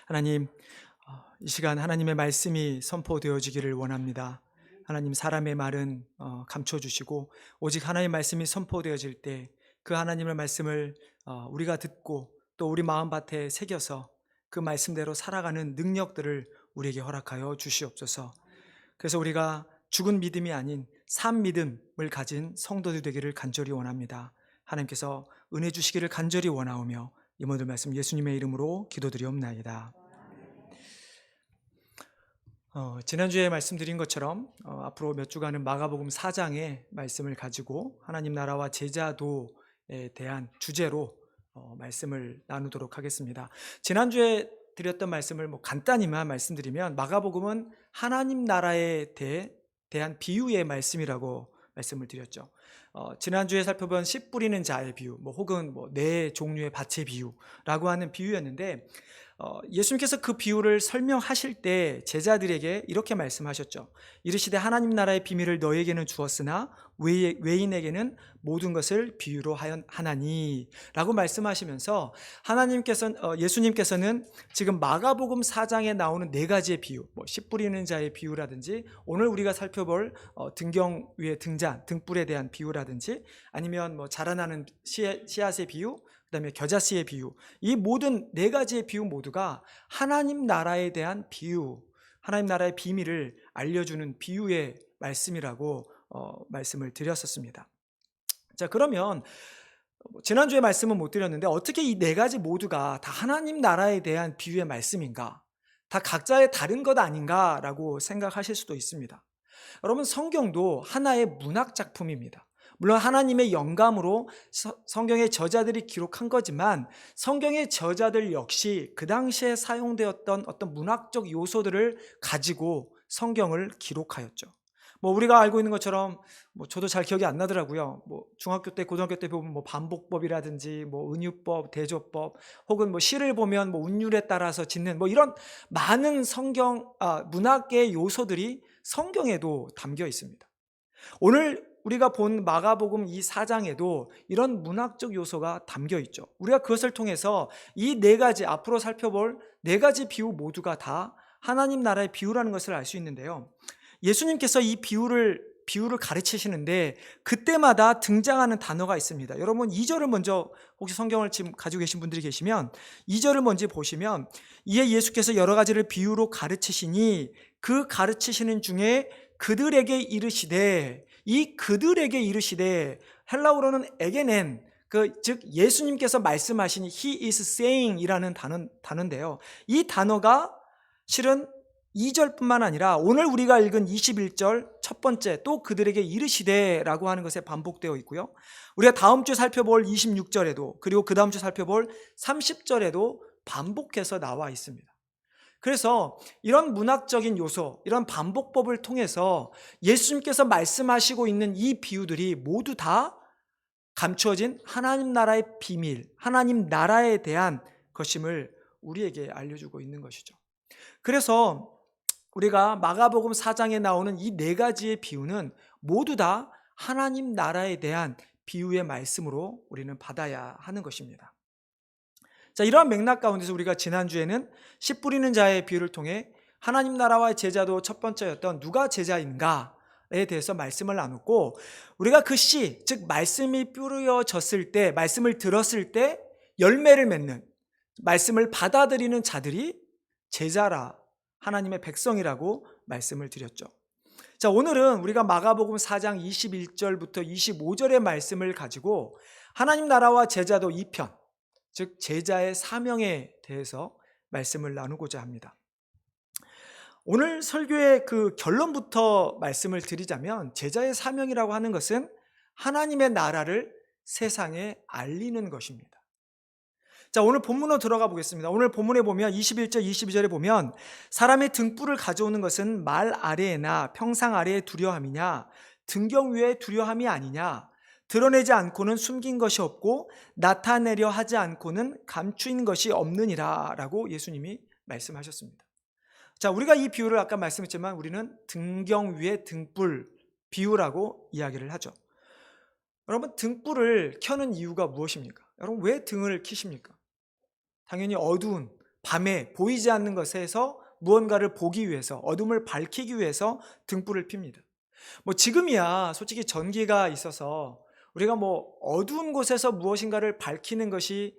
하나님, 이 시간 하나님의 말씀이 선포되어지기를 원합니다. 하나님, 사람의 말은 감춰주시고 오직 하나님의 말씀이 선포되어질 때 그 하나님의 말씀을 우리가 듣고 또 우리 마음밭에 새겨서 그 말씀대로 살아가는 능력들을 우리에게 허락하여 주시옵소서. 그래서 우리가 죽은 믿음이 아닌 산 믿음을 가진 성도들 되기를 간절히 원합니다. 하나님께서 은혜 주시기를 간절히 원하오며 이 모든 말씀 예수님의 이름으로 기도드리옵나이다. 지난주에 말씀드린 것처럼 앞으로 몇 주간은 마가복음 4장의 말씀을 가지고 하나님 나라와 제자도에 대한 주제로 말씀을 나누도록 하겠습니다. 지난주에 드렸던 말씀을 간단히만 말씀드리면 마가복음은 하나님 나라에 대한 비유의 말씀이라고 말씀을 드렸죠. 지난주에 살펴본 씨 뿌리는 자의 비유, 혹은 네 종류의 밭의 비유라고 하는 비유였는데 예수님께서 그 비유를 설명하실 때 제자들에게 이렇게 말씀하셨죠. 이르시되 하나님 나라의 비밀을 너에게는 주었으나 외인에게는 모든 것을 비유로 하나니 라고 말씀하시면서 예수님께서는 지금 마가복음 4장에 나오는 네 가지의 비유, 씨 뿌리는 자의 비유라든지 오늘 우리가 살펴볼 등경 위의 등불에 대한 비유라든지 아니면 자라나는 씨앗의 비유, 그다음에 겨자씨의 비유, 이 모든 네 가지의 비유 모두가 하나님 나라에 대한 비유, 하나님 나라의 비밀을 알려주는 비유의 말씀이라고 말씀을 드렸었습니다. 자, 그러면 지난주에 말씀은 못 드렸는데 어떻게 이 네 가지 모두가 다 하나님 나라에 대한 비유의 말씀인가? 다 각자의 다른 것 아닌가라고 생각하실 수도 있습니다. 여러분, 성경도 하나의 문학 작품입니다. 물론 하나님의 영감으로 성경의 저자들이 기록한 거지만 성경의 저자들 역시 그 당시에 사용되었던 어떤 문학적 요소들을 가지고 성경을 기록하였죠. 우리가 알고 있는 것처럼 저도 잘 기억이 안 나더라고요. 중학교 때 고등학교 때 보면 반복법이라든지 은유법, 대조법, 혹은 시를 보면 운율에 따라서 짓는 이런 많은 문학의 요소들이 성경에도 담겨 있습니다. 오늘 우리가 본 마가복음 이 4장에도 이런 문학적 요소가 담겨 있죠. 우리가 그것을 통해서 이 네 가지, 앞으로 살펴볼 네 가지 비유 모두가 다 하나님 나라의 비유라는 것을 알 수 있는데요. 예수님께서 이 비유를 가르치시는데 그때마다 등장하는 단어가 있습니다. 여러분, 2절을 먼저, 혹시 성경을 지금 가지고 계신 분들이 계시면 2절을 먼저 보시면, 이에 예수께서 여러 가지를 비유로 가르치시니 그 가르치시는 중에 그들에게 이르시되, 이 그들에게 이르시되 헬라어로는 에게넨, 즉 예수님께서 말씀하신 he is saying 이라는 단어인데요. 이 단어가 실은 2절뿐만 아니라 오늘 우리가 읽은 21절 첫 번째 또 그들에게 이르시되라고 하는 것에 반복되어 있고요. 우리가 다음 주 살펴볼 26절에도, 그리고 그 다음 주 살펴볼 30절에도 반복해서 나와 있습니다. 그래서 이런 문학적인 요소, 이런 반복법을 통해서 예수님께서 말씀하시고 있는 이 비유들이 모두 다 감추어진 하나님 나라의 비밀, 하나님 나라에 대한 것임을 우리에게 알려주고 있는 것이죠. 그래서 우리가 마가복음 4장에 나오는 이 네 가지의 비유는 모두 다 하나님 나라에 대한 비유의 말씀으로 우리는 받아야 하는 것입니다. 자, 이러한 맥락 가운데서 우리가 지난주에는 씨 뿌리는 자의 비유를 통해 하나님 나라와 제자도 첫 번째였던 누가 제자인가에 대해서 말씀을 나눴고, 우리가 그 씨, 즉 말씀이 뿌려졌을 때, 말씀을 들었을 때 열매를 맺는, 말씀을 받아들이는 자들이 제자라, 하나님의 백성이라고 말씀을 드렸죠. 자, 오늘은 우리가 마가복음 4장 21절부터 25절의 말씀을 가지고 하나님 나라와 제자도 2편, 즉 제자의 사명에 대해서 말씀을 나누고자 합니다. 오늘 설교의 그 결론부터 말씀을 드리자면, 제자의 사명이라고 하는 것은 하나님의 나라를 세상에 알리는 것입니다. 자, 오늘 본문으로 들어가 보겠습니다. 오늘 본문에 보면 21절 22절에 보면, 사람의 등불을 가져오는 것은 말 아래에나 평상 아래에 두려함이냐, 등경 위에 두려함이 아니냐, 드러내지 않고는 숨긴 것이 없고 나타내려 하지 않고는 감추인 것이 없느니라 라고 예수님이 말씀하셨습니다. 자, 우리가 이 비유를 아까 말씀했지만 우리는 등경 위에 등불 비유라고 이야기를 하죠. 여러분, 등불을 켜는 이유가 무엇입니까? 여러분, 왜 등을 켜십니까? 당연히 어두운 밤에 보이지 않는 것에서 무언가를 보기 위해서, 어둠을 밝히기 위해서 등불을 핍니다. 뭐 지금이야 솔직히 전기가 있어서 우리가 뭐 어두운 곳에서 무엇인가를 밝히는 것이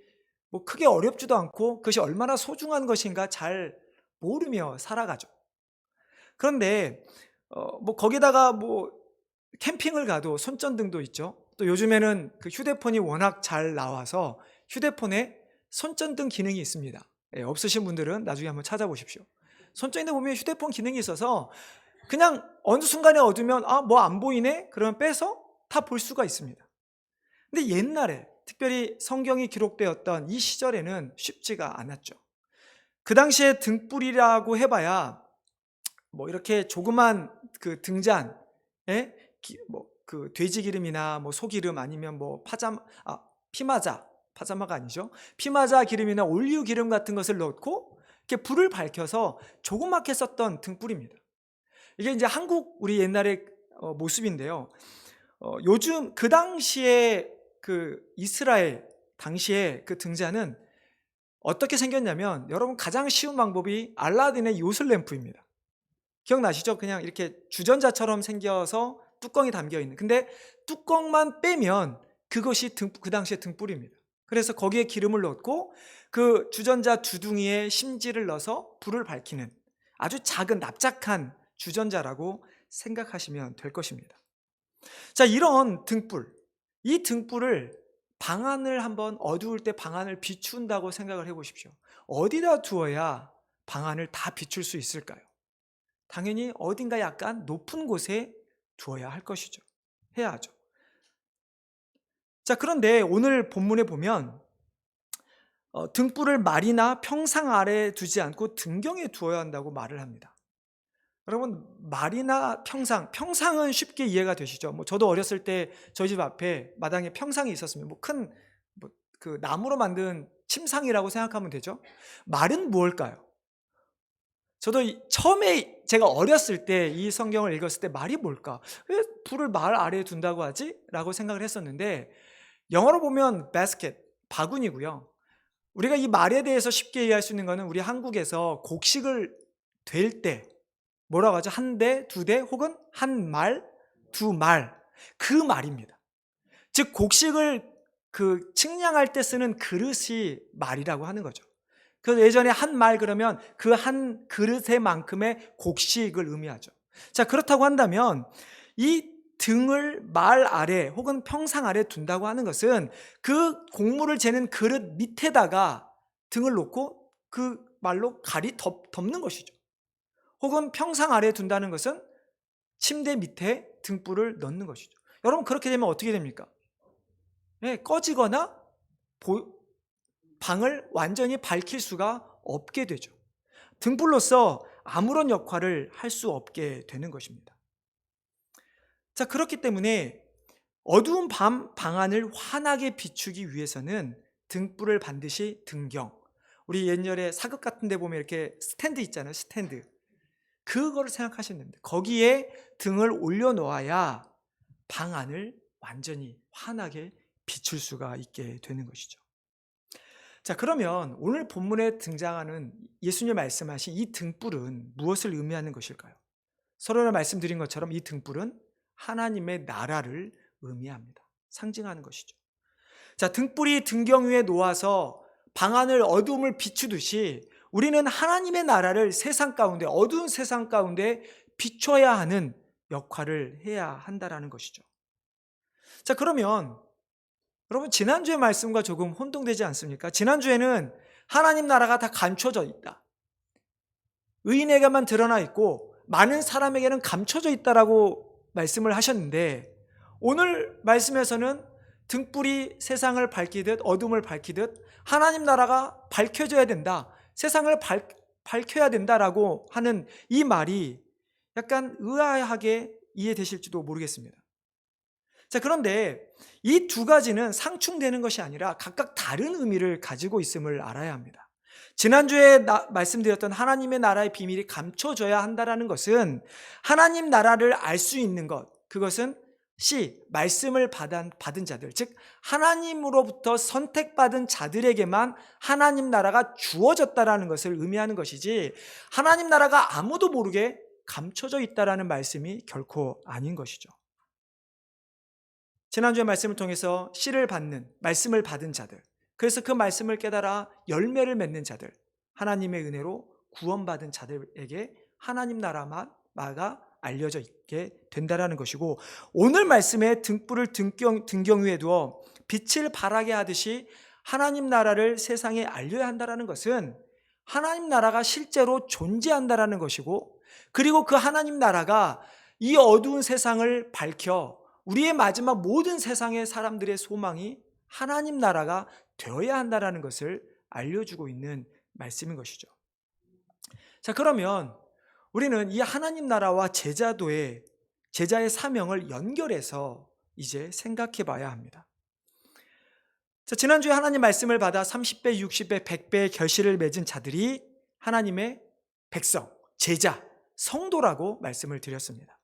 뭐 크게 어렵지도 않고 그것이 얼마나 소중한 것인가 잘 모르며 살아가죠. 그런데 뭐 거기다가 뭐 캠핑을 가도 손전등도 있죠. 또 요즘에는 그 휴대폰이 워낙 잘 나와서 휴대폰에 손전등 기능이 있습니다. 예, 없으신 분들은 나중에 한번 찾아보십시오. 손전등에 보면 휴대폰 기능이 있어서 그냥 어느 순간에 어두면 뭐 안 보이네? 그러면 빼서 다 볼 수가 있습니다. 근데 옛날에 특별히 성경이 기록되었던 이 시절에는 쉽지가 않았죠. 그 당시에 등불이라고 해봐야 뭐 이렇게 조그만 그 등잔에 뭐 그 돼지 기름이나 뭐 소기름 아니면 뭐 파자마가 아니죠. 피마자 기름이나 올리브 기름 같은 것을 넣고 이렇게 불을 밝혀서 조그맣게 썼던 등불입니다. 이게 이제 한국 우리 옛날의 모습인데요. 요즘 그 당시에 그 이스라엘 당시에 그 등잔은 어떻게 생겼냐면 여러분 가장 쉬운 방법이 알라딘의 요술 램프입니다. 기억나시죠? 그냥 이렇게 주전자처럼 생겨서 뚜껑이 담겨 있는. 근데 뚜껑만 빼면 그것이 그 당시의 등불입니다. 그래서 거기에 기름을 넣고 그 주전자 두둥이에 심지를 넣어서 불을 밝히는 아주 작은 납작한 주전자라고 생각하시면 될 것입니다. 자, 이런 등불, 이 등불을 방안을 한번 어두울 때 방안을 비춘다고 생각을 해보십시오. 어디다 두어야 방안을 다 비출 수 있을까요? 당연히 어딘가 약간 높은 곳에 두어야 할 것이죠. 해야 하죠. 자, 그런데 오늘 본문에 보면 등불을 말이나 평상 아래에 두지 않고 등경에 두어야 한다고 말을 합니다. 여러분 말이나 평상은 쉽게 이해가 되시죠? 뭐 저도 어렸을 때 저희 집 앞에 마당에 평상이 있었으면 뭐 큰 그 나무로 만든 침상이라고 생각하면 되죠. 말은 무엇일까요? 저도 처음에 제가 어렸을 때 이 성경을 읽었을 때 말이 뭘까? 왜 불을 말 아래에 둔다고 하지? 라고 생각을 했었는데 영어로 보면 basket, 바구니고요. 우리가 이 말에 대해서 쉽게 이해할 수 있는 것은 우리 한국에서 곡식을 될 때 뭐라고 하죠? 한 대, 두 대, 혹은 한 말, 두 말. 그 말입니다. 즉 곡식을 그 측량할 때 쓰는 그릇이 말이라고 하는 거죠. 그래서 예전에 한 말 그러면 그 한 그릇의 만큼의 곡식을 의미하죠. 자, 그렇다고 한다면 이 등을 말 아래 혹은 평상 아래 둔다고 하는 것은 그 곡물을 재는 그릇 밑에다가 등을 놓고 그 말로 덮는 것이죠. 혹은 평상 아래에 둔다는 것은 침대 밑에 등불을 넣는 것이죠. 여러분 그렇게 되면 어떻게 됩니까? 네, 꺼지거나 방을 완전히 밝힐 수가 없게 되죠. 등불로서 아무런 역할을 할 수 없게 되는 것입니다. 자, 그렇기 때문에 어두운 밤 방안을 환하게 비추기 위해서는 등불을 반드시 등경, 우리 옛날에 사극 같은 데 보면 이렇게 스탠드 있잖아요. 스탠드. 그거를 생각하시면 됩니다. 거기에 등을 올려놓아야 방안을 완전히 환하게 비출 수가 있게 되는 것이죠. 자, 그러면 오늘 본문에 등장하는 예수님 말씀하신 이 등불은 무엇을 의미하는 것일까요? 서론에 말씀드린 것처럼 이 등불은 하나님의 나라를 의미합니다. 상징하는 것이죠. 자, 등불이 등경 위에 놓아서 방안을 어두움을 비추듯이 우리는 하나님의 나라를 세상 가운데, 어두운 세상 가운데 비춰야 하는 역할을 해야 한다라는 것이죠. 자, 그러면 여러분 지난주의 말씀과 조금 혼동되지 않습니까? 지난주에는 하나님 나라가 다 감춰져 있다. 의인에게만 드러나 있고 많은 사람에게는 감춰져 있다라고 말씀을 하셨는데 오늘 말씀에서는 등불이 세상을 밝히듯 어둠을 밝히듯 하나님 나라가 밝혀져야 된다. 세상을 밝혀야 된다라고 하는 이 말이 약간 의아하게 이해되실지도 모르겠습니다. 자, 그런데 이 두 가지는 상충되는 것이 아니라 각각 다른 의미를 가지고 있음을 알아야 합니다. 지난주에 말씀드렸던 하나님의 나라의 비밀이 감춰져야 한다는 것은 하나님 나라를 알 수 있는 것, 그것은 C. 말씀을 받은 자들, 즉 하나님으로부터 선택받은 자들에게만 하나님 나라가 주어졌다라는 것을 의미하는 것이지, 하나님 나라가 아무도 모르게 감춰져 있다라는 말씀이 결코 아닌 것이죠. 지난주의 말씀을 통해서 씨를 받는, 말씀을 받은 자들, 그래서 그 말씀을 깨달아 열매를 맺는 자들, 하나님의 은혜로 구원받은 자들에게 하나님 나라가 알려져 있게 된다라는 것이고, 오늘 말씀에 등불을 등경 위에 두어 빛을 발하게 하듯이 하나님 나라를 세상에 알려야 한다라는 것은 하나님 나라가 실제로 존재한다라는 것이고, 그리고 그 하나님 나라가 이 어두운 세상을 밝혀 우리의 마지막 모든 세상의 사람들의 소망이 하나님 나라가 되어야 한다라는 것을 알려주고 있는 말씀인 것이죠. 자, 그러면 우리는 이 하나님 나라와 제자의 사명을 연결해서 이제 생각해 봐야 합니다. 자, 지난주에 하나님 말씀을 받아 30배, 60배, 100배의 결실을 맺은 자들이 하나님의 백성, 제자, 성도라고 말씀을 드렸습니다.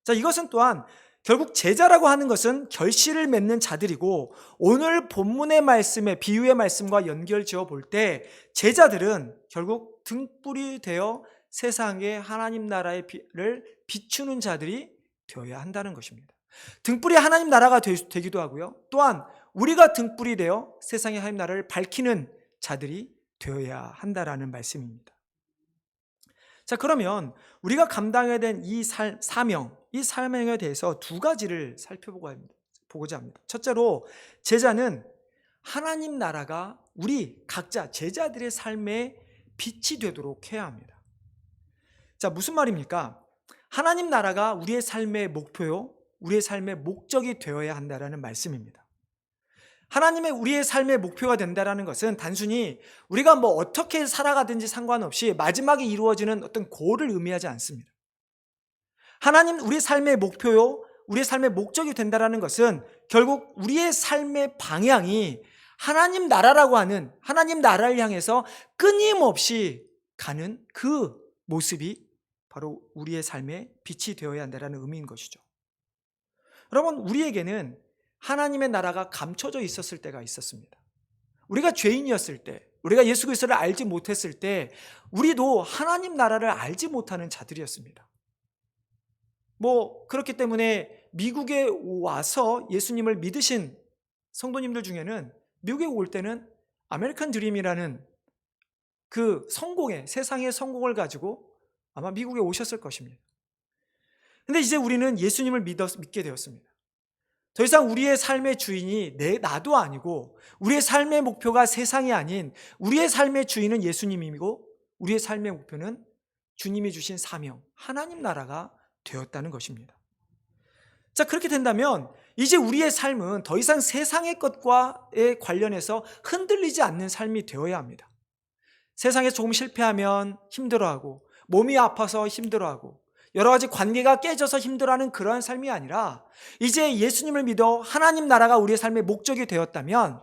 자, 이것은 또한 결국 제자라고 하는 것은 결실을 맺는 자들이고, 오늘 본문의 말씀에 비유의 말씀과 연결 지어 볼 때 제자들은 결국 등불이 되어 세상에 하나님 나라를 비추는 자들이 되어야 한다는 것입니다. 등불이 하나님 나라가 되기도 하고요, 또한 우리가 등불이 되어 세상의 하나님 나라를 밝히는 자들이 되어야 한다라는 말씀입니다. 자, 그러면 우리가 감당해야 된 이 사명, 이 사명에 대해서 두 가지를 살펴보고자 합니다. 첫째로, 제자는 하나님 나라가 우리 각자 제자들의 삶의 빛이 되도록 해야 합니다. 자, 무슨 말입니까? 하나님 나라가 우리의 삶의 목표요, 우리의 삶의 목적이 되어야 한다는 말씀입니다. 하나님의 우리의 삶의 목표가 된다는 것은 단순히 우리가 어떻게 살아가든지 상관없이 마지막에 이루어지는 어떤 고를 의미하지 않습니다. 하나님 우리의 삶의 목표요, 우리의 삶의 목적이 된다는 것은 결국 우리의 삶의 방향이 하나님 나라라고 하는, 하나님 나라를 향해서 끊임없이 가는 그 모습이 바로 우리의 삶의 빛이 되어야 한다는 의미인 것이죠. 여러분, 우리에게는 하나님의 나라가 감춰져 있었을 때가 있었습니다. 우리가 죄인이었을 때, 우리가 예수 그리스도를 알지 못했을 때 우리도 하나님 나라를 알지 못하는 자들이었습니다. 그렇기 때문에 미국에 와서 예수님을 믿으신 성도님들 중에는 미국에 올 때는 아메리칸 드림이라는 그 세상의 성공을 가지고 아마 미국에 오셨을 것입니다. 근데 이제 우리는 예수님을 믿게 되었습니다. 더 이상 우리의 삶의 주인이 나도 아니고, 우리의 삶의 목표가 세상이 아닌 우리의 삶의 주인은 예수님이고, 우리의 삶의 목표는 주님이 주신 사명, 하나님 나라가 되었다는 것입니다. 자, 그렇게 된다면 이제 우리의 삶은 더 이상 세상의 것과에 관련해서 흔들리지 않는 삶이 되어야 합니다. 세상에서 조금 실패하면 힘들어하고, 몸이 아파서 힘들어하고, 여러 가지 관계가 깨져서 힘들어하는 그러한 삶이 아니라, 이제 예수님을 믿어 하나님 나라가 우리의 삶의 목적이 되었다면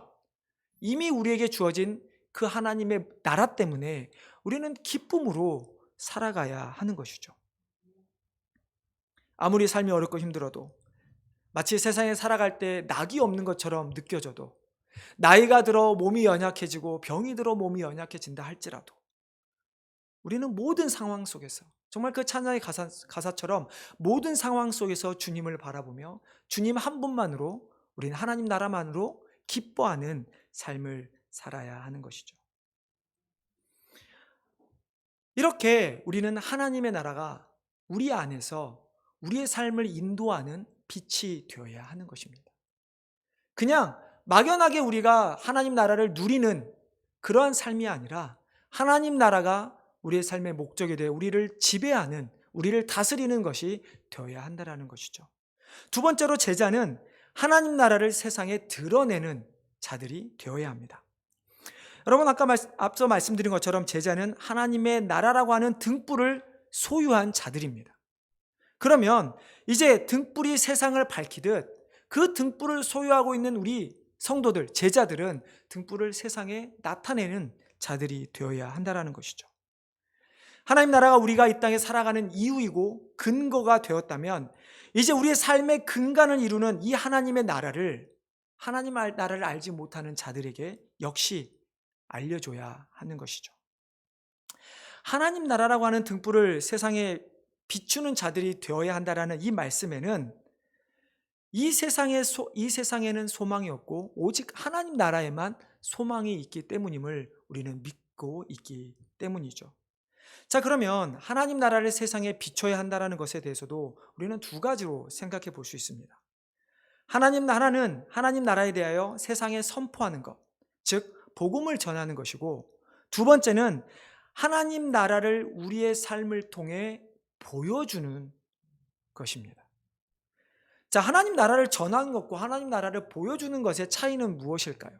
이미 우리에게 주어진 그 하나님의 나라 때문에 우리는 기쁨으로 살아가야 하는 것이죠. 아무리 삶이 어렵고 힘들어도, 마치 세상에 살아갈 때 낙이 없는 것처럼 느껴져도, 나이가 들어 몸이 연약해지고 병이 들어 몸이 연약해진다 할지라도, 우리는 모든 상황 속에서, 정말 그 찬양의 가사처럼 모든 상황 속에서 주님을 바라보며 주님 한 분만으로, 우리는 하나님 나라만으로 기뻐하는 삶을 살아야 하는 것이죠. 이렇게 우리는 하나님의 나라가 우리 안에서 우리의 삶을 인도하는 빛이 되어야 하는 것입니다. 그냥 막연하게 우리가 하나님 나라를 누리는 그러한 삶이 아니라, 하나님 나라가 우리의 삶의 목적이 되어 우리를 지배하는, 우리를 다스리는 것이 되어야 한다는 것이죠. 두 번째로, 제자는 하나님 나라를 세상에 드러내는 자들이 되어야 합니다. 여러분, 앞서 말씀드린 것처럼 제자는 하나님의 나라라고 하는 등불을 소유한 자들입니다. 그러면 이제 등불이 세상을 밝히듯 그 등불을 소유하고 있는 우리 성도들, 제자들은 등불을 세상에 나타내는 자들이 되어야 한다는 것이죠. 하나님 나라가 우리가 이 땅에 살아가는 이유이고 근거가 되었다면, 이제 우리의 삶의 근간을 이루는 이 하나님의 나라를 알지 못하는 자들에게 역시 알려줘야 하는 것이죠. 하나님 나라라고 하는 등불을 세상에 비추는 자들이 되어야 한다라는 이 말씀에는 이 세상에는 소망이 없고 오직 하나님 나라에만 소망이 있기 때문임을 우리는 믿고 있기 때문이죠. 자, 그러면 하나님 나라를 세상에 비춰야 한다는 것에 대해서도 우리는 두 가지로 생각해 볼 수 있습니다. 하나는 하나님 나라에 대하여 세상에 선포하는 것, 즉 복음을 전하는 것이고, 두 번째는 하나님 나라를 우리의 삶을 통해 보여주는 것입니다. 자, 하나님 나라를 전하는 것과 하나님 나라를 보여주는 것의 차이는 무엇일까요?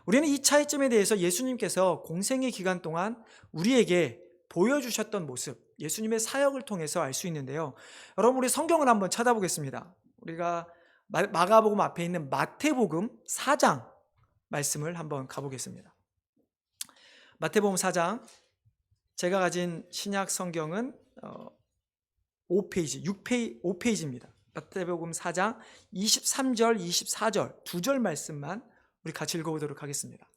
우리는 이 차이점에 대해서 예수님께서 공생의 기간 동안 우리에게 보여주셨던 모습, 예수님의 사역을 통해서 알 수 있는데요. 여러분, 우리 성경을 한번 찾아보겠습니다. 우리가 마가복음 앞에 있는 마태복음 4장 말씀을 한번 가보겠습니다. 마태복음 4장, 제가 가진 신약 성경은 5페이지입니다. 마태복음 4장 23절, 24절 두 절 말씀만 우리 같이 읽어보도록 하겠습니다.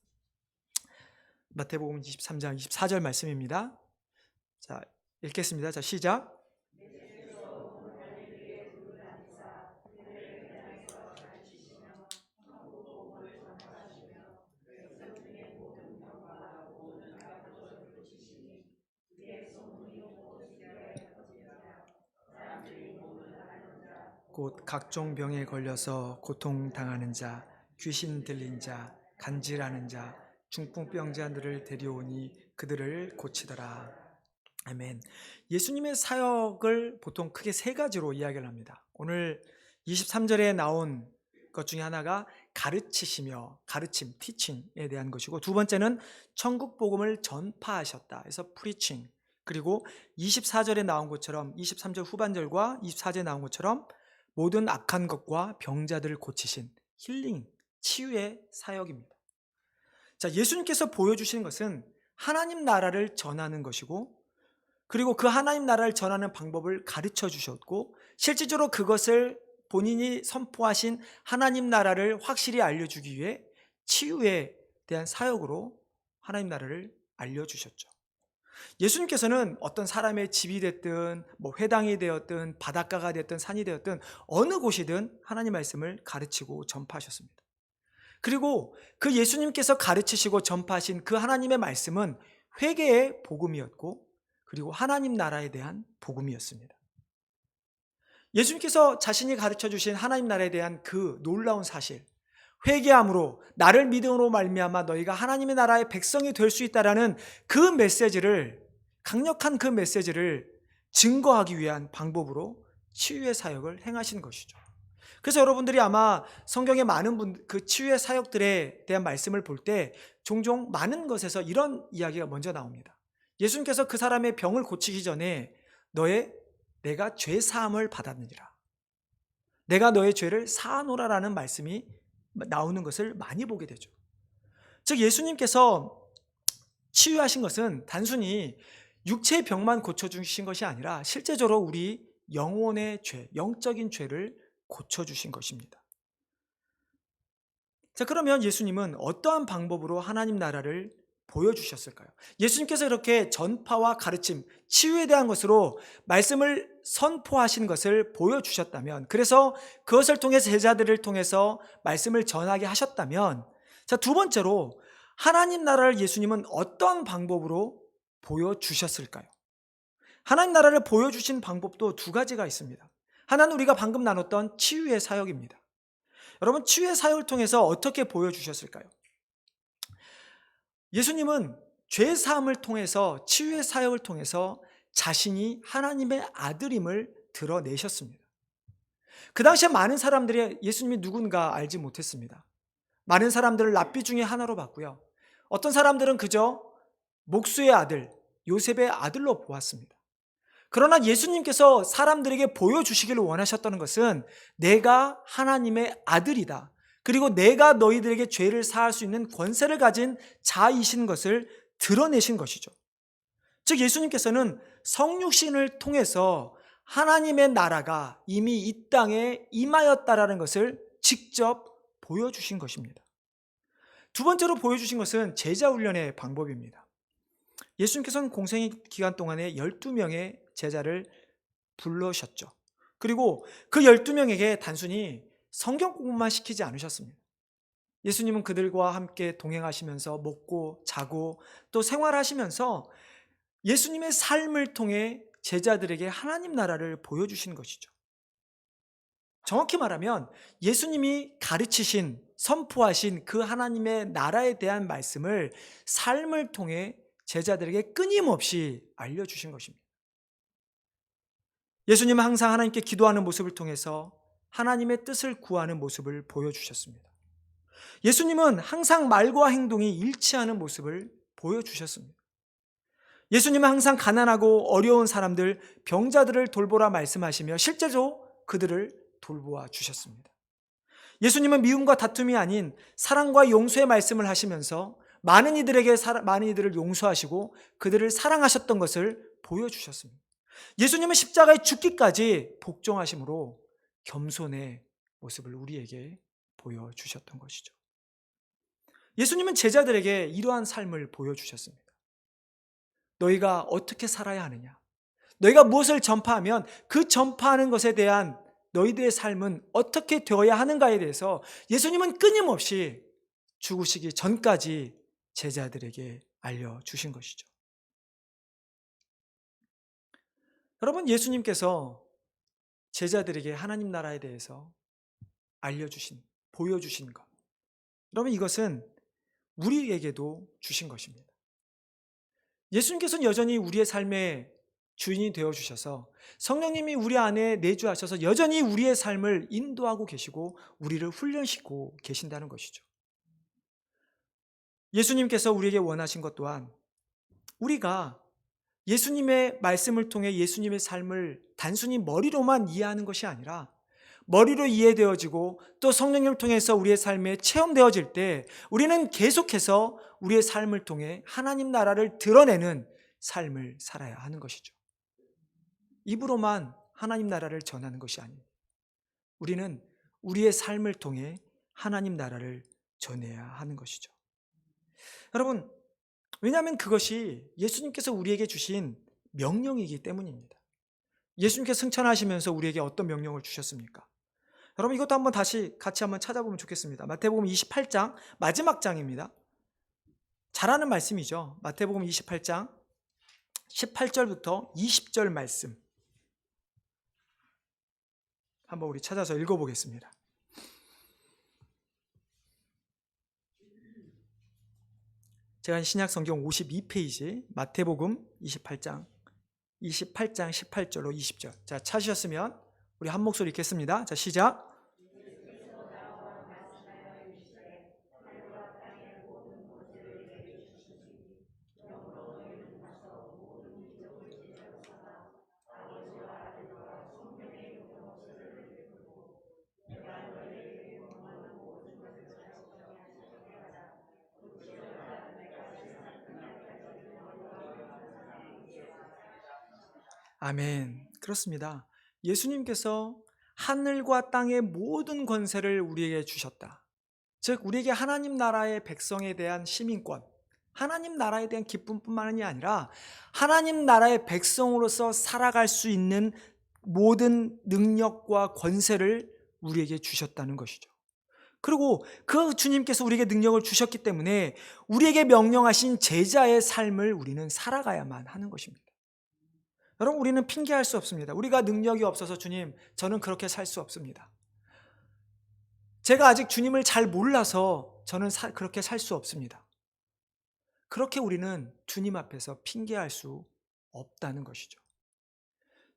마태복음 23장 24절 말씀입니다. 자, 읽겠습니다. 자, 시작. 곧 각종 병에 걸려서 고통당하는 자, 귀신 들린 자, 간질하는 자, 중풍병자들을 데려오니 그들을 고치더라. 아멘. 예수님의 사역을 보통 크게 세 가지로 이야기를 합니다. 오늘 23절에 나온 것 중에 하나가 가르치시며, 가르침, teaching에 대한 것이고, 두 번째는 천국 복음을 전파하셨다 해서 preaching, 그리고 24절에 나온 것처럼 23절 후반절과 24절에 나온 것처럼 모든 악한 것과 병자들을 고치신 힐링, 치유의 사역입니다. 자, 예수님께서 보여주시는 것은 하나님 나라를 전하는 것이고, 그리고 그 하나님 나라를 전하는 방법을 가르쳐 주셨고, 실질적으로 그것을 본인이 선포하신 하나님 나라를 확실히 알려주기 위해 치유에 대한 사역으로 하나님 나라를 알려주셨죠. 예수님께서는 어떤 사람의 집이 됐든 회당이 되었든 바닷가가 됐든 산이 되었든 어느 곳이든 하나님 말씀을 가르치고 전파하셨습니다. 그리고 그 예수님께서 가르치시고 전파하신 그 하나님의 말씀은 회개의 복음이었고, 그리고 하나님 나라에 대한 복음이었습니다. 예수님께서 자신이 가르쳐 주신 하나님 나라에 대한 그 놀라운 사실, 회개함으로 나를 믿음으로 말미암아 너희가 하나님의 나라의 백성이 될 수 있다라는 그 메시지를, 강력한 그 메시지를 증거하기 위한 방법으로 치유의 사역을 행하신 것이죠. 그래서 여러분들이 아마 성경의 많은 그 치유의 사역들에 대한 말씀을 볼 때 종종 많은 것에서 이런 이야기가 먼저 나옵니다. 예수님께서 그 사람의 병을 고치기 전에 내가 죄 사함을 받았느니라, 내가 너의 죄를 사하노라라는 말씀이 나오는 것을 많이 보게 되죠. 즉, 예수님께서 치유하신 것은 단순히 육체의 병만 고쳐주신 것이 아니라 실제적으로 우리 영혼의 죄, 영적인 죄를 고쳐주신 것입니다. 자, 그러면 예수님은 어떠한 방법으로 하나님 나라를 보여주셨을까요? 예수님께서 이렇게 전파와 가르침, 치유에 대한 것으로 말씀을 선포하신 것을 보여주셨다면, 그래서 그것을 통해서 제자들을 통해서 말씀을 전하게 하셨다면, 자, 두 번째로 하나님 나라를 예수님은 어떤 방법으로 보여주셨을까요? 하나님 나라를 보여주신 방법도 두 가지가 있습니다. 하나는 우리가 방금 나눴던 치유의 사역입니다. 여러분, 치유의 사역을 통해서 어떻게 보여주셨을까요? 예수님은 죄 사함을 통해서, 치유의 사역을 통해서 자신이 하나님의 아들임을 드러내셨습니다. 그 당시에 많은 사람들이 예수님이 누군가 알지 못했습니다. 많은 사람들을 랍비 중에 하나로 봤고요. 어떤 사람들은 그저 목수의 아들, 요셉의 아들로 보았습니다. 그러나 예수님께서 사람들에게 보여주시기를 원하셨다는 것은 내가 하나님의 아들이다, 그리고 내가 너희들에게 죄를 사할 수 있는 권세를 가진 자이신 것을 드러내신 것이죠. 즉, 예수님께서는 성육신을 통해서 하나님의 나라가 이미 이 땅에 임하였다라는 것을 직접 보여주신 것입니다. 두 번째로 보여주신 것은 제자 훈련의 방법입니다. 예수님께서는 공생의 기간 동안에 12명의 제자를 불러셨죠. 그리고 그 12명에게 단순히 성경 공부만 시키지 않으셨습니다. 예수님은 그들과 함께 동행하시면서 먹고 자고 또 생활하시면서 예수님의 삶을 통해 제자들에게 하나님 나라를 보여주신 것이죠. 정확히 말하면 예수님이 가르치신, 선포하신 그 하나님의 나라에 대한 말씀을 삶을 통해 제자들에게 끊임없이 알려주신 것입니다. 예수님은 항상 하나님께 기도하는 모습을 통해서 하나님의 뜻을 구하는 모습을 보여주셨습니다. 예수님은 항상 말과 행동이 일치하는 모습을 보여주셨습니다. 예수님은 항상 가난하고 어려운 사람들, 병자들을 돌보라 말씀하시며 실제로 그들을 돌보아 주셨습니다. 예수님은 미움과 다툼이 아닌 사랑과 용서의 말씀을 하시면서 많은 이들을 용서하시고 그들을 사랑하셨던 것을 보여주셨습니다. 예수님은 십자가에 죽기까지 복종하심으로 겸손의 모습을 우리에게 보여주셨던 것이죠. 예수님은 제자들에게 이러한 삶을 보여주셨습니다. 너희가 어떻게 살아야 하느냐? 너희가 무엇을 전파하면 그 전파하는 것에 대한 너희들의 삶은 어떻게 되어야 하는가에 대해서 예수님은 끊임없이 죽으시기 전까지 제자들에게 알려주신 것이죠. 여러분, 예수님께서 제자들에게 하나님 나라에 대해서 보여주신 것. 여러분, 이것은 우리에게도 주신 것입니다. 예수님께서는 여전히 우리의 삶의 주인이 되어주셔서 성령님이 우리 안에 내주하셔서 여전히 우리의 삶을 인도하고 계시고 우리를 훈련시키고 계신다는 것이죠. 예수님께서 우리에게 원하신 것 또한 우리가 예수님의 말씀을 통해 예수님의 삶을 단순히 머리로만 이해하는 것이 아니라 머리로 이해되어지고 또 성령님을 통해서 우리의 삶에 체험되어질 때 우리는 계속해서 우리의 삶을 통해 하나님 나라를 드러내는 삶을 살아야 하는 것이죠. 입으로만 하나님 나라를 전하는 것이 아닙니다. 우리는 우리의 삶을 통해 하나님 나라를 전해야 하는 것이죠. 여러분, 왜냐하면 그것이 예수님께서 우리에게 주신 명령이기 때문입니다. 예수님께서 승천하시면서 우리에게 어떤 명령을 주셨습니까? 여러분, 이것도 한번 다시 같이 한번 찾아보면 좋겠습니다. 마태복음 28장 마지막 장입니다. 잘 아는 말씀이죠. 마태복음 28장 18절부터 20절 말씀 한번 우리 찾아서 읽어보겠습니다. 제가 신약 성경 52페이지 마태복음 28장 18절로 20절. 자, 찾으셨으면 우리 한 목소리 읽겠습니다. 자, 시작. 아멘. 그렇습니다. 예수님께서 하늘과 땅의 모든 권세를 우리에게 주셨다. 즉 우리에게 하나님 나라의 백성에 대한 시민권, 하나님 나라에 대한 기쁨뿐만이 아니라 하나님 나라의 백성으로서 살아갈 수 있는 모든 능력과 권세를 우리에게 주셨다는 것이죠. 그리고 그 주님께서 우리에게 능력을 주셨기 때문에 우리에게 명령하신 제자의 삶을 우리는 살아가야만 하는 것입니다. 여러분, 우리는 핑계할 수 없습니다. 우리가 능력이 없어서 주님, 저는 그렇게 살 수 없습니다. 제가 아직 주님을 잘 몰라서 저는 그렇게 살 수 없습니다. 그렇게 우리는 주님 앞에서 핑계할 수 없다는 것이죠.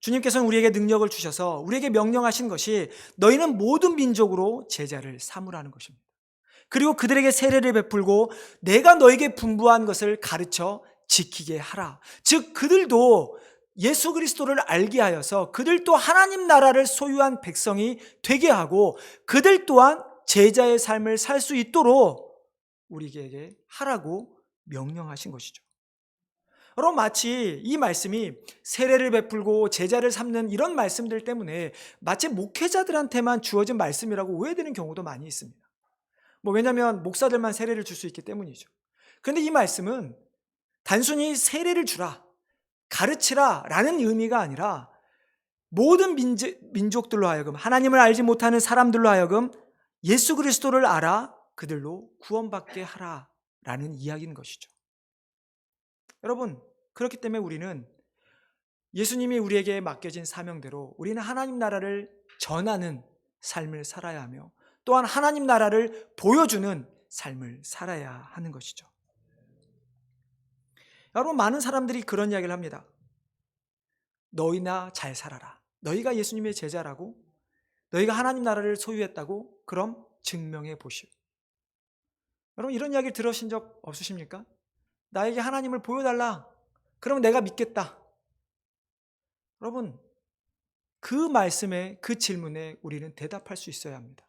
주님께서는 우리에게 능력을 주셔서 우리에게 명령하신 것이 너희는 모든 민족으로 제자를 삼으라는 것입니다. 그리고 그들에게 세례를 베풀고 내가 너에게 분부한 것을 가르쳐 지키게 하라. 즉 그들도 예수 그리스도를 알게 하여서 그들도 하나님 나라를 소유한 백성이 되게 하고 그들 또한 제자의 삶을 살 수 있도록 우리에게 하라고 명령하신 것이죠. 여러분, 마치 이 말씀이 세례를 베풀고 제자를 삼는 이런 말씀들 때문에 마치 목회자들한테만 주어진 말씀이라고 오해되는 경우도 많이 있습니다. 왜냐하면 목사들만 세례를 줄 수 있기 때문이죠. 그런데 이 말씀은 단순히 세례를 주라, 가르치라 라는 의미가 아니라 모든 민족들로 하여금, 하나님을 알지 못하는 사람들로 하여금 예수 그리스도를 알아 그들로 구원받게 하라라는 이야기인 것이죠. 여러분, 그렇기 때문에 우리는 예수님이 우리에게 맡겨진 사명대로 우리는 하나님 나라를 전하는 삶을 살아야 하며, 또한 하나님 나라를 보여주는 삶을 살아야 하는 것이죠. 여러분, 많은 사람들이 그런 이야기를 합니다. 너희나 잘 살아라. 너희가 예수님의 제자라고, 너희가 하나님 나라를 소유했다고, 그럼 증명해 보시오. 여러분, 이런 이야기 들으신 적 없으십니까? 나에게 하나님을 보여달라. 그러면 내가 믿겠다. 여러분, 그 말씀에, 그 질문에 우리는 대답할 수 있어야 합니다.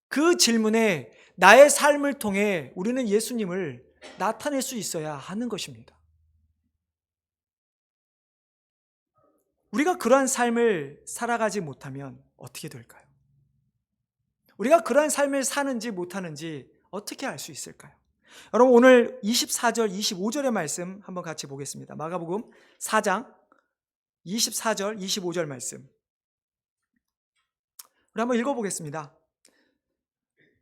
그 질문에 나의 삶을 통해 우리는 예수님을 나타낼 수 있어야 하는 것입니다. 우리가 그러한 삶을 살아가지 못하면 어떻게 될까요? 우리가 그러한 삶을 사는지 못하는지 어떻게 알 수 있을까요? 여러분, 오늘 24절, 25절의 말씀 한번 같이 보겠습니다. 마가복음 4장 24절, 25절 말씀. 우리 한번 읽어보겠습니다.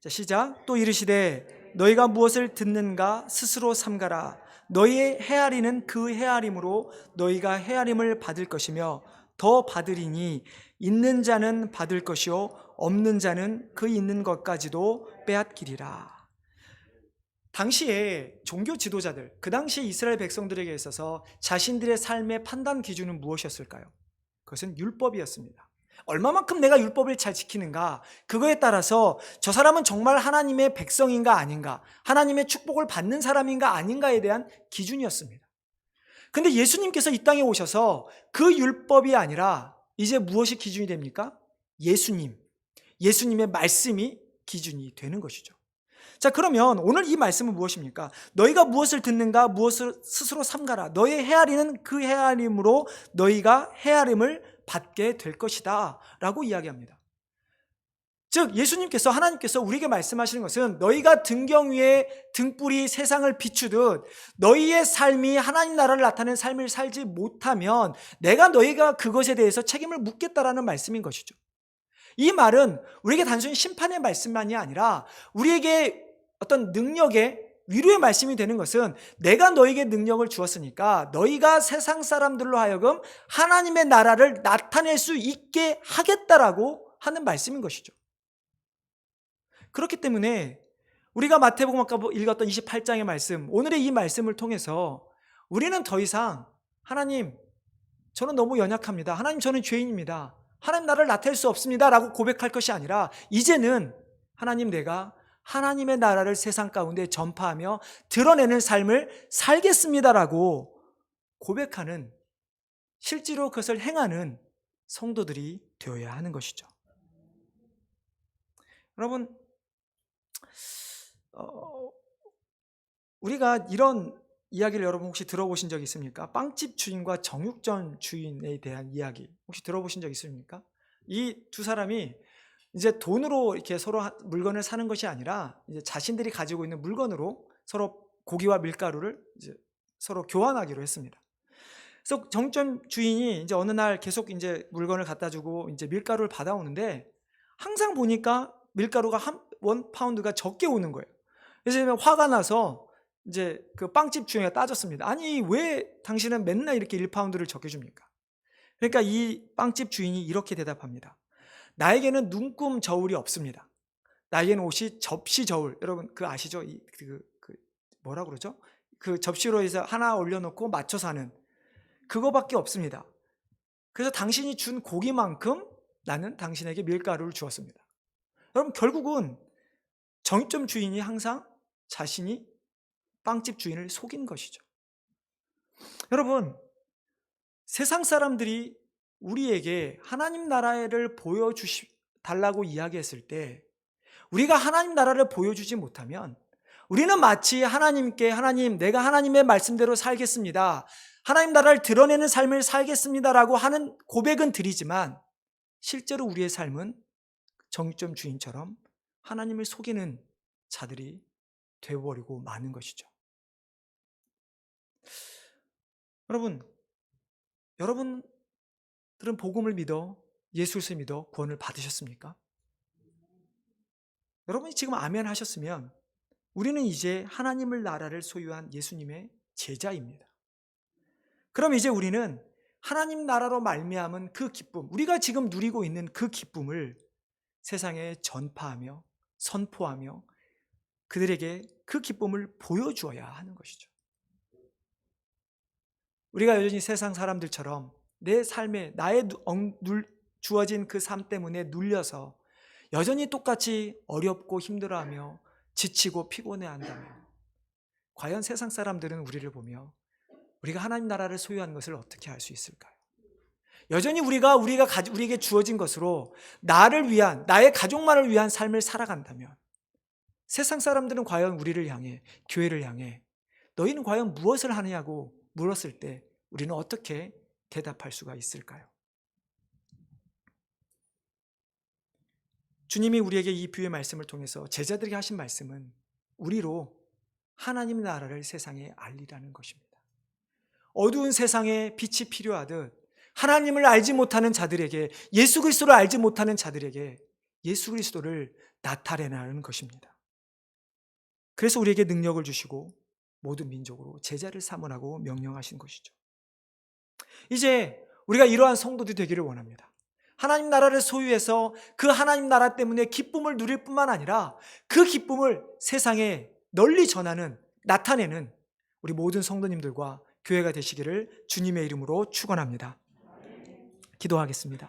자, 시작. 또 이르시되 너희가 무엇을 듣는가 스스로 삼가라. 너희의 헤아리는 그 헤아림으로 너희가 헤아림을 받을 것이며 더 받으리니 있는 자는 받을 것이요 없는 자는 그 있는 것까지도 빼앗기리라. 당시에 종교 지도자들, 그 당시에 이스라엘 백성들에게 있어서 자신들의 삶의 판단 기준은 무엇이었을까요? 그것은 율법이었습니다. 얼마만큼 내가 율법을 잘 지키는가, 그거에 따라서 저 사람은 정말 하나님의 백성인가 아닌가, 하나님의 축복을 받는 사람인가 아닌가에 대한 기준이었습니다. 근데 예수님께서 이 땅에 오셔서 그 율법이 아니라 이제 무엇이 기준이 됩니까? 예수님의 말씀이 기준이 되는 것이죠. 자, 그러면 오늘 이 말씀은 무엇입니까? 너희가 무엇을 듣는가 무엇을 스스로 삼가라. 너의 헤아리는 그 헤아림으로 너희가 헤아림을 받게 될 것이다 라고 이야기합니다. 즉, 예수님께서, 하나님께서 우리에게 말씀하시는 것은 너희가 등경 위에 등불이 세상을 비추듯 너희의 삶이 하나님 나라를 나타내는 삶을 살지 못하면 내가 너희가 그것에 대해서 책임을 묻겠다라는 말씀인 것이죠. 이 말은 우리에게 단순히 심판의 말씀만이 아니라 우리에게 어떤 능력의 위로의 말씀이 되는 것은 내가 너에게 능력을 주었으니까 너희가 세상 사람들로 하여금 하나님의 나라를 나타낼 수 있게 하겠다라고 하는 말씀인 것이죠. 그렇기 때문에 우리가 마태복음 아까 읽었던 28장의 말씀, 오늘의 이 말씀을 통해서 우리는 더 이상 하나님, 저는 너무 연약합니다. 하나님, 저는 죄인입니다. 하나님 나라를 나타낼 수 없습니다 라고 고백할 것이 아니라 이제는 하나님, 내가 하나님의 나라를 세상 가운데 전파하며 드러내는 삶을 살겠습니다라고 고백하는, 실제로 그것을 행하는 성도들이 되어야 하는 것이죠. 여러분, 우리가 이런 이야기를 여러분 혹시 들어보신 적 있습니까? 빵집 주인과 정육점 주인에 대한 이야기 혹시 들어보신 적 있습니까? 이 두 사람이 이제 돈으로 이렇게 서로 물건을 사는 것이 아니라 이제 자신들이 가지고 있는 물건으로 서로 고기와 밀가루를 이제 서로 교환하기로 했습니다. 그래서 정육점 주인이 이제 어느 날 계속 이제 물건을 갖다 주고 이제 밀가루를 받아오는데 항상 보니까 밀가루가 원 파운드가 적게 오는 거예요. 그래서 화가 나서 이제 그 빵집 주인이 따졌습니다. 아니, 왜 당신은 맨날 이렇게 1파운드를 적게 줍니까? 그러니까 이 빵집 주인이 이렇게 대답합니다. 나에게는 눈금 저울이 없습니다. 나에게는 옷이 접시 저울. 여러분 그 아시죠? 뭐라 그러죠? 그 접시로 해서 하나 올려놓고 맞춰서 하는 그거밖에 없습니다. 그래서 당신이 준 고기만큼 나는 당신에게 밀가루를 주었습니다. 여러분, 결국은 정육점 주인이 항상 자신이 빵집 주인을 속인 것이죠. 여러분, 세상 사람들이 우리에게 하나님 나라를 보여달라고 이야기했을 때 우리가 하나님 나라를 보여주지 못하면 우리는 마치 하나님께 하나님, 내가 하나님의 말씀대로 살겠습니다, 하나님 나라를 드러내는 삶을 살겠습니다라고 하는 고백은 드리지만 실제로 우리의 삶은 정육점 주인처럼 하나님을 속이는 자들이 되어버리고 마는 것이죠. 여러분들은 복음을 믿어 예수를 믿어 구원을 받으셨습니까? 여러분이 지금 아멘 하셨으면 우리는 이제 하나님의 나라를 소유한 예수님의 제자입니다. 그럼 이제 우리는 하나님 나라로 말미암은 그 기쁨, 우리가 지금 누리고 있는 그 기쁨을 세상에 전파하며 선포하며 그들에게 그 기쁨을 보여주어야 하는 것이죠. 우리가 여전히 세상 사람들처럼 내 삶에 나의 주어진 그 삶 때문에 눌려서 여전히 똑같이 어렵고 힘들어하며 지치고 피곤해한다면 과연 세상 사람들은 우리를 보며 우리가 하나님 나라를 소유한 것을 어떻게 알 수 있을까요? 여전히 우리에게 주어진 것으로 나를 위한, 나의 가족만을 위한 삶을 살아간다면 세상 사람들은 과연 우리를 향해, 교회를 향해 너희는 과연 무엇을 하느냐고 물었을 때 우리는 어떻게 대답할 수가 있을까요? 주님이 우리에게 이 비유의 말씀을 통해서 제자들에게 하신 말씀은 우리로 하나님 나라를 세상에 알리라는 것입니다. 어두운 세상에 빛이 필요하듯 하나님을 알지 못하는 자들에게, 예수 그리스도를 알지 못하는 자들에게 예수 그리스도를 나타내라는 것입니다. 그래서 우리에게 능력을 주시고 모든 민족으로 제자를 삼으라고 명령하신 것이죠. 이제 우리가 이러한 성도들이 되기를 원합니다. 하나님 나라를 소유해서 그 하나님 나라 때문에 기쁨을 누릴 뿐만 아니라 그 기쁨을 세상에 널리 전하는, 나타내는 우리 모든 성도님들과 교회가 되시기를 주님의 이름으로 축원합니다. 기도하겠습니다.